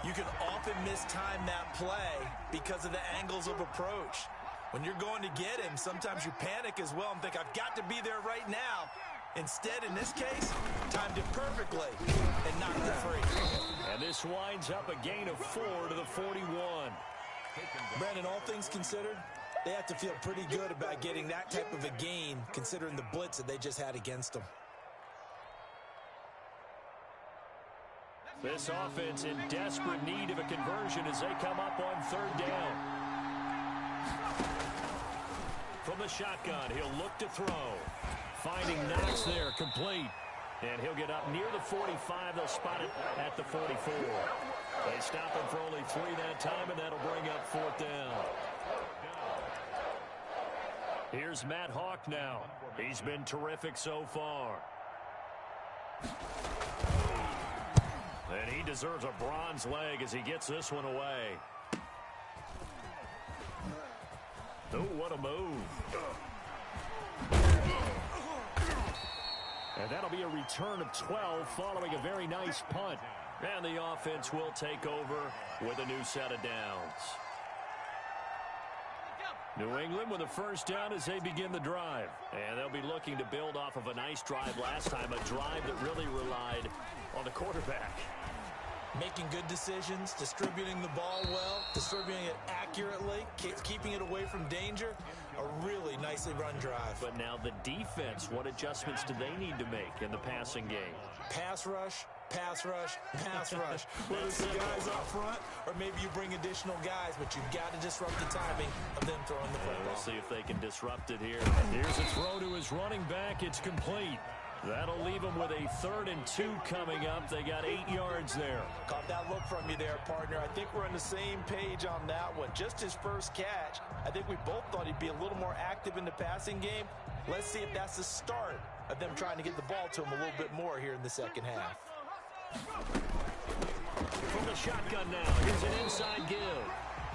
you can often mistime that play because of the angles of approach. When you're going to get him, sometimes you panic as well and think, I've got to be there right now. Instead, in this case, timed it perfectly and knocked it free. And this winds up a gain of 4 to the 41. Brandon, all things considered, they have to feel pretty good about getting that type of a gain considering the blitz that they just had against them. This offense in desperate need of a conversion as they come up on 3rd down. From the shotgun, he'll look to throw. Finding Knox there, complete. And he'll get up near the 45. They'll spot it at the 44. They stop him for only 3 that time, and that'll bring up 4th down. Here's Matt Hawk now. He's been terrific so far. And he deserves a bronze leg as he gets this one away. Oh, what a move. And that'll be a return of 12 following a very nice punt. And the offense will take over with a new set of downs. New England with a first down as they begin the drive. And they'll be looking to build off of a nice drive last time, a drive that really relied on the quarterback. Making good decisions, distributing the ball well, distributing it accurately, keeping it away from danger. A really nicely run drive. But now the defense, what adjustments do they need to make in the passing game? Pass rush, pass rush, pass rush. Whether it's the guys up front or maybe you bring additional guys, but you've got to disrupt the timing of them throwing the football. We'll see if they can disrupt it here. Here's a throw to his running back. It's complete. That'll leave them with a 3rd and 2 coming up. They got 8 yards there. Caught that look from you there, partner. I think we're on the same page on that one. Just his first catch. I think we both thought he'd be a little more active in the passing game. Let's see if that's the start of them trying to get the ball to him a little bit more here in the second half. From the shotgun now, here's an inside give.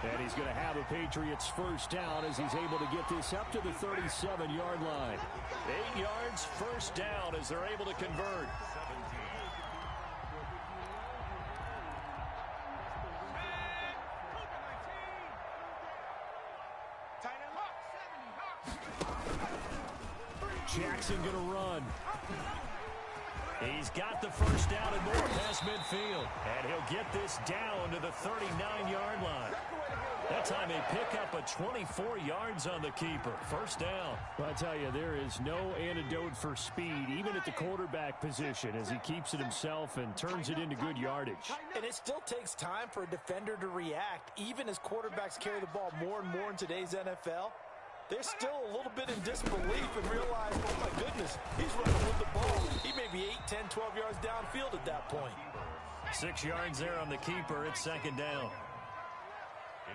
And he's going to have a Patriots first down as he's able to get this up to the 37-yard line. 8 yards, first down as they're able to convert. Jackson going to run. He's got the first down and more past midfield. And he'll get this down to the 39-yard line. That time they pick up a 24 yards on the keeper. First down. Well, I tell you, there is no antidote for speed, even at the quarterback position, as he keeps it himself and turns it into good yardage. And it still takes time for a defender to react, even as quarterbacks carry the ball more and more in today's NFL. They're still a little bit in disbelief and realize, oh my goodness, he's running with the ball. He may be 8, 10, 12 yards downfield at that point. 6 yards there on the keeper. It's 2nd down.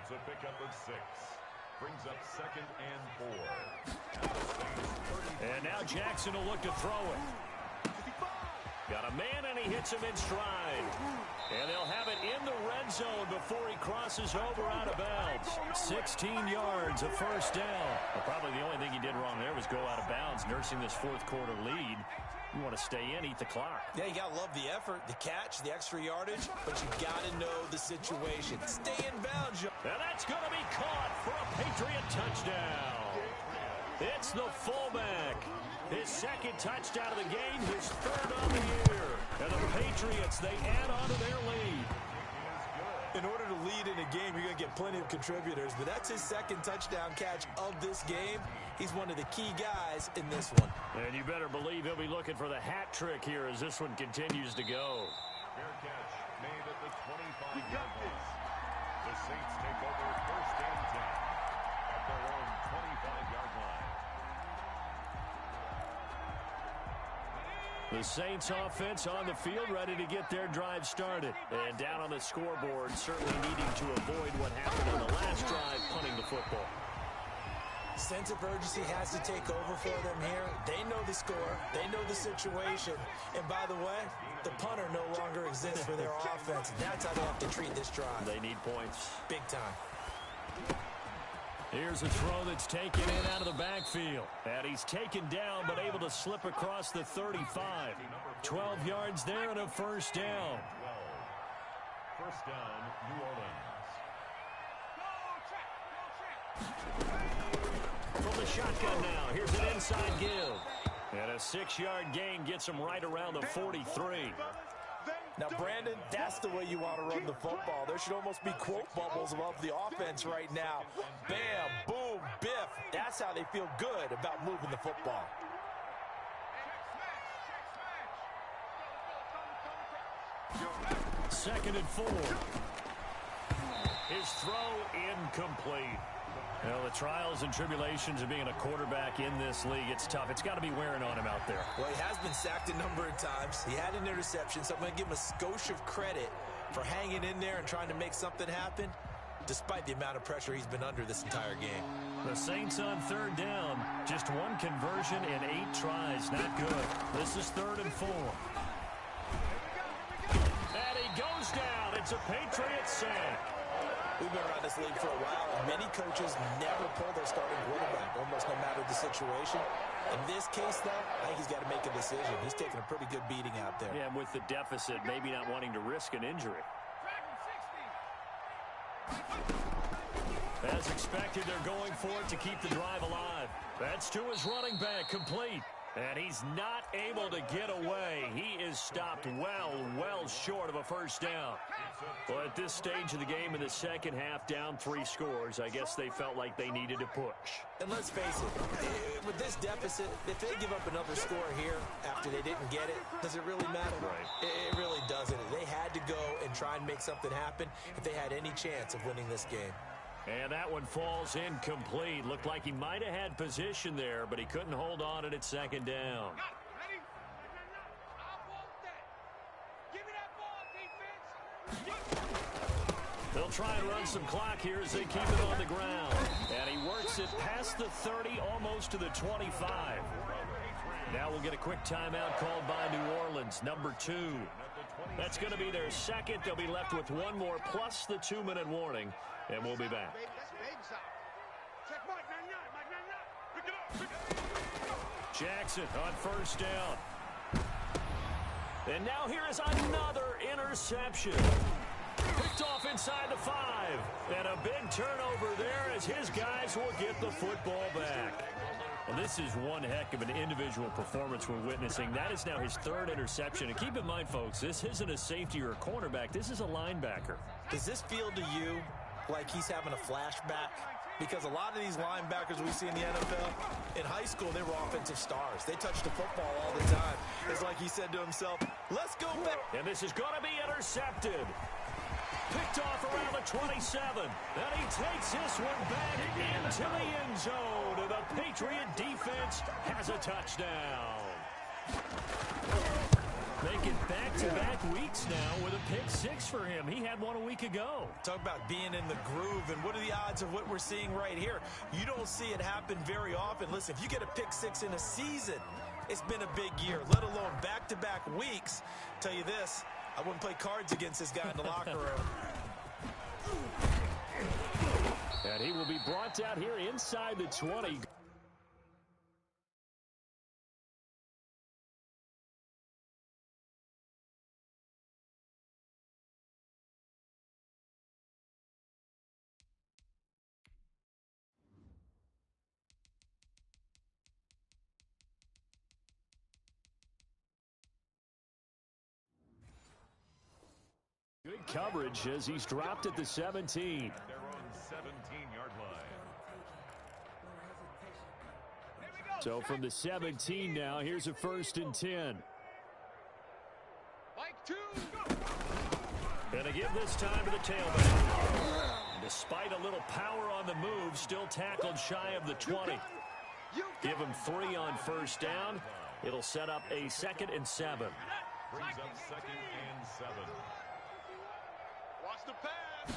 It's a pickup of 6. Brings up 2nd and 4. And now Jackson will look to throw it. Got a man, and he hits him in stride. And they'll have it in the red zone before he crosses over out of bounds. 16 yards, a first down. Well, probably the only thing he did wrong there was go out of bounds, nursing this fourth quarter lead. You want to stay in, eat the clock. Yeah, you got to love the effort, the catch, the extra yardage, but you got to know the situation. Stay in bounds. And that's going to be caught for a Patriot touchdown. It's the fullback. His second touchdown of the game, his third on the year. And the Patriots, they add on to their lead. In order to lead in a game, you're going to get plenty of contributors, but that's his second touchdown catch of this game. He's one of the key guys in this one. And you better believe he'll be looking for the hat trick here as this one continues to go. Fair catch made at the 25-yard line. The Saints take over first and 10 at their own 25-yard line. The Saints offense on the field, ready to get their drive started. And down on the scoreboard, certainly needing to avoid what happened on the last drive, punting the football. Sense of urgency has to take over for them here. They know the score. They know the situation. And by the way, the punter no longer exists for their offense. That's how they have to treat this drive. They need points. Big time. Here's a throw that's taken in out of the backfield. And he's taken down but able to slip across the 35. 12 yards there and a first down. First down, New Orleans. From the shotgun now, here's an inside give. And a 6-yard gain gets him right around the 43. Now, Brandon, that's the way you want to run the football. There should almost be quote bubbles above the offense right now. Bam, boom, biff. That's how they feel good about moving the football. Second and 4. His throw incomplete. Well, the trials and tribulations of being a quarterback in this league, it's tough. It's got to be wearing on him out there. Well, he has been sacked a number of times. He had an interception, so I'm going to give him a skosh of credit for hanging in there and trying to make something happen, despite the amount of pressure he's been under this entire game. The Saints on third down. Just one conversion in 8 tries. Not good. This is 3rd and 4. And he goes down. It's a Patriot sack. We've been around this league for a while, and many coaches never pull their starting quarterback, almost no matter the situation. In this case, though, I think he's got to make a decision. He's taking a pretty good beating out there. Yeah, and with the deficit, maybe not wanting to risk an injury. As expected, they're going for it to keep the drive alive. That's to his running back, complete. And he's not able to get away. He is stopped well short of a first down. Well, at this stage of the game in the second half, down 3 scores, I guess they felt like they needed to push. And let's face it, with this deficit, if they give up another score here after they didn't get it, does it really matter? Right. It really doesn't. They had to go and try and make something happen if they had any chance of winning this game. And that one falls incomplete. Looked like he might have had position there, but he couldn't hold on at second down. They'll try and run some clock here as they keep it on the ground. And he works it past the 30, almost to the 25. Now we'll get a quick timeout called by New Orleans, number 2. That's going to be their second. They'll be left with one more, plus the 2-minute warning. And we'll be back. Jackson on first down. And now here is another interception. Picked off inside the 5. And a big turnover there as his guys will get the football back. Well, this is one heck of an individual performance we're witnessing. That is now his 3rd interception. And keep in mind, folks, this isn't a safety or a cornerback. This is a linebacker. Does this feel to you like he's having a flashback? Because a lot of these linebackers we see in the NFL, in high school, they were offensive stars. They touched the football all the time. It's like he said to himself, let's go back. And this is going to be intercepted. Picked off around the 27. And he takes this one back into the end zone. And the Patriot defense has a touchdown. Making back-to-back weeks now with a pick 6 for him. He had one a week ago. Talk about being in the groove, and what are the odds of what we're seeing right here? You don't see it happen very often. Listen, if you get a pick 6 in a season, It's been a big year, let alone back-to-back weeks. Tell you this, I wouldn't play cards against this guy in the locker room. And he will be brought down here inside the 20. Good coverage as he's dropped at the 17. They're on 17-yard line. So from the 17 now, here's a 1st and 10. Mike 2. And a give this time to the tailback. Despite a little power on the move, still tackled shy of the 20. Give him 3 on 1st down. It'll set up a 2nd and 7. Brings up 2nd and 7. Watch the pass.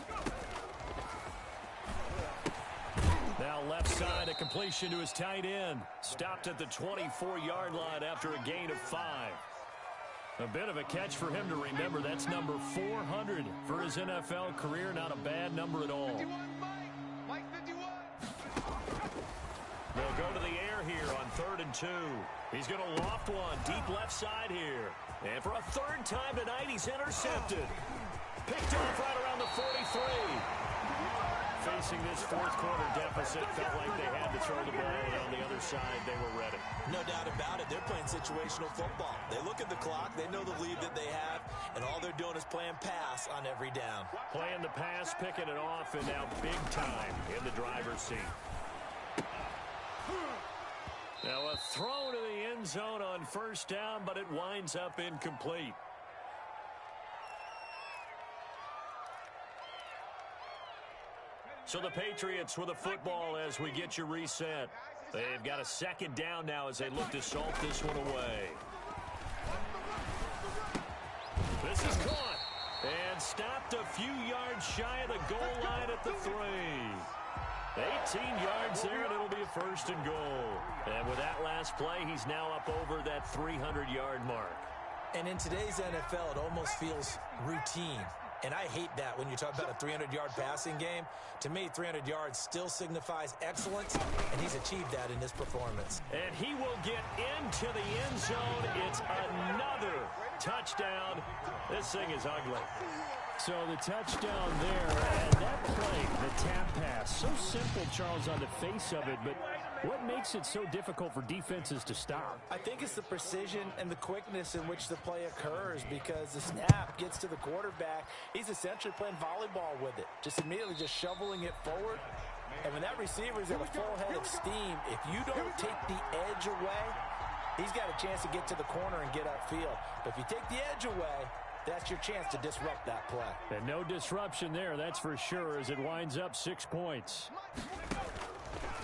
Now left side, a completion to his tight end. Stopped at the 24-yard line after a gain of 5. A bit of a catch for him to remember. That's number 400 for his NFL career. Not a bad number at all. 51, Mike 51. They'll go to the air here on 3rd and 2. He's going to loft one deep left side here. And for a 3rd time tonight, he's intercepted. Picked off right around the 43. Facing this 4th quarter deficit, felt like they had to throw the ball, and on the other side, they were ready. No doubt about it. They're playing situational football. They look at the clock. They know the lead that they have, and all they're doing is playing pass on every down. Playing the pass, picking it off, and now big time in the driver's seat. Now a throw to the end zone on 1st down, but it winds up incomplete. So the Patriots with a football as we get you reset. They've got a 2nd down now as they look to salt this one away. This is caught and stopped a few yards shy of the goal line at the 3. 18 yards there, and it'll be a 1st and goal. And with that last play, he's now up over that 300-yard mark. And in today's NFL, it almost feels routine. And I hate that when you talk about a 300-yard passing game. To me, 300 yards still signifies excellence, and he's achieved that in this performance. And he will get into the end zone. It's another touchdown. This thing is ugly. So the touchdown there, and that play, the tap pass, so simple, Charles, on the face of it, but what makes it so difficult for defenses to stop? I think it's the precision and the quickness in which the play occurs, because the snap gets to the quarterback. He's essentially playing volleyball with it, just immediately just shoveling it forward. And when that receiver's at a full head of steam, if you don't take the edge away, he's got a chance to get to the corner and get upfield. But if you take the edge away, that's your chance to disrupt that play. And no disruption there, that's for sure, as it winds up 6 points.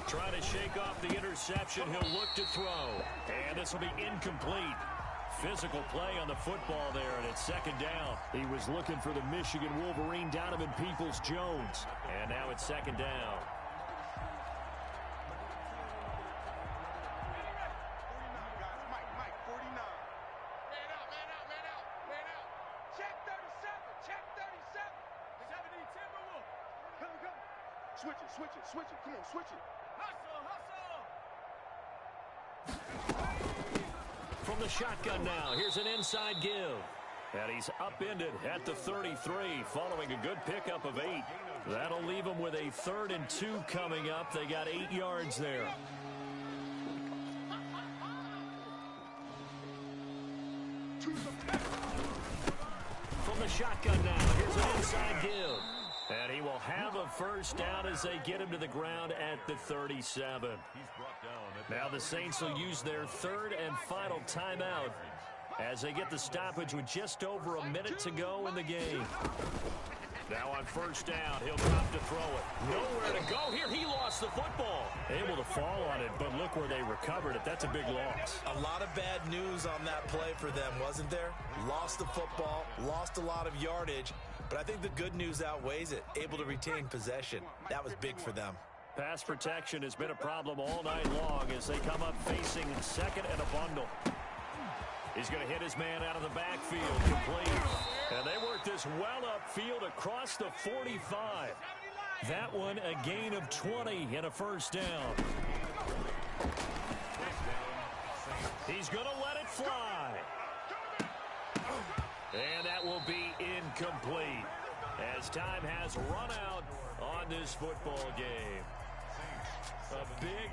Trying to shake off the interception, he'll look to throw. And this will be incomplete. Physical play on the football there, and it's 2nd down. He was looking for the Michigan Wolverine, Donovan Peoples-Jones. And now it's 2nd down. Switch it. Come on, switch it. From the shotgun now, here's an inside give. And he's upended at the 33 following a good pickup of 8. That'll leave him with a 3rd and 2 coming up. They got 8 yards there. From the shotgun now, here's an inside give. And he will have a 1st down as they get him to the ground at the 37. Now the Saints will use their 3rd and final timeout as they get the stoppage with just over a minute to go in the game. Now on 1st down, he'll drop to throw it. Nowhere to go here. He lost the football. Able to fall on it, but look where they recovered it. That's a big loss. A lot of bad news on that play for them, wasn't there? Lost the football, lost a lot of yardage. But I think the good news outweighs it. Able to retain possession. That was big for them. Pass protection has been a problem all night long as they come up facing 2nd and a bunch. bundle. He's going to hit his man out of the backfield, complete. And they work this well upfield across the 45. That one a gain of 20 and a first down. He's going to let it fly. And that will be incomplete as time has run out on this football game. A big